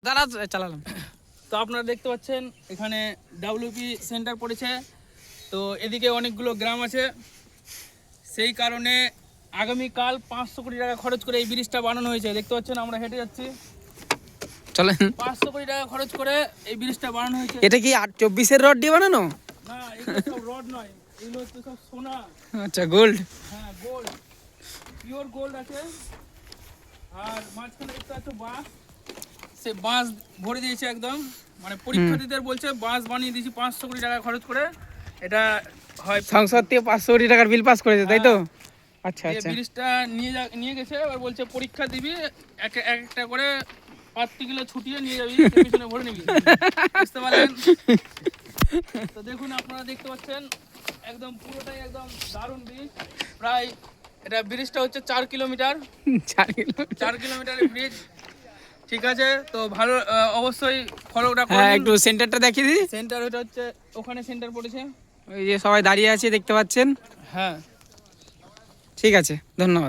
দাঁড়া চালালাম। তো আপনারা দেখতে পাচ্ছেন এখানে ডাব্লিউপি সেন্টার পড়েছে। তো এদিকে অনেকগুলো গ্রাম আছে, সেই কারণে আগামীকাল 500 কোটি টাকা খরচ করে এই ব্রিজটা বানানো হয়েছে। দেখতে পাচ্ছেন আমরা হেঁটে যাচ্ছি, চলেন। 500 কোটি টাকা খরচ করে এই ব্রিজটা বানানো হয়েছে। এটা কি 24-এর রড দিয়ে বানানো? না, এগুলো সব রড নয়, এগুলো হচ্ছে সব সোনা। আচ্ছা, গোল্ড। হ্যাঁ, গোল্ড, পিওর গোল্ড আছে। আর মাঝখানে দেখতে পাচ্ছ বাঁশ, সে বাঁশ ভরে দিয়েছে একদম, মানে পরীক্ষার্থীদের বলছে বাঁশ বানিয়ে দিয়েছি 500 কোটি টাকা খরচ করে। এটা হয় সংসদ থেকে 500 কোটি টাকার বিল পাস করেছে, তাই তো? আচ্ছা এই আচ্ছা। ব্রিজটা নিয়ে গেছে, এবার বলছে পরীক্ষা দিবি, একটা করে 5 কিলো ছুটিয়ে নিয়ে যাবি, পিছনে ভরে নিবি। বুঝতে পারলেন? তো দেখুন, আপনারা দেখতে পাচ্ছেন একদম পুরোটাই একদম দারুণ ব্রিজ। প্রায় এটা ব্রিজটা হচ্ছে 4 কিলোমিটার, 4 কিলোমিটারের ব্রিজ। ঠিক আছে, তো ভালো, অবশ্যই ফলোটা করুন। হ্যাঁ, একটু সেন্টারটা দেখিয়ে দিই। সেন্টার ওটা হচ্ছে ওখানে সেন্টার পড়েছে। ওই যে সবাই দাঁড়িয়ে আছে দেখতে পাচ্ছেন। হ্যাঁ, ঠিক আছে, ধন্যবাদ।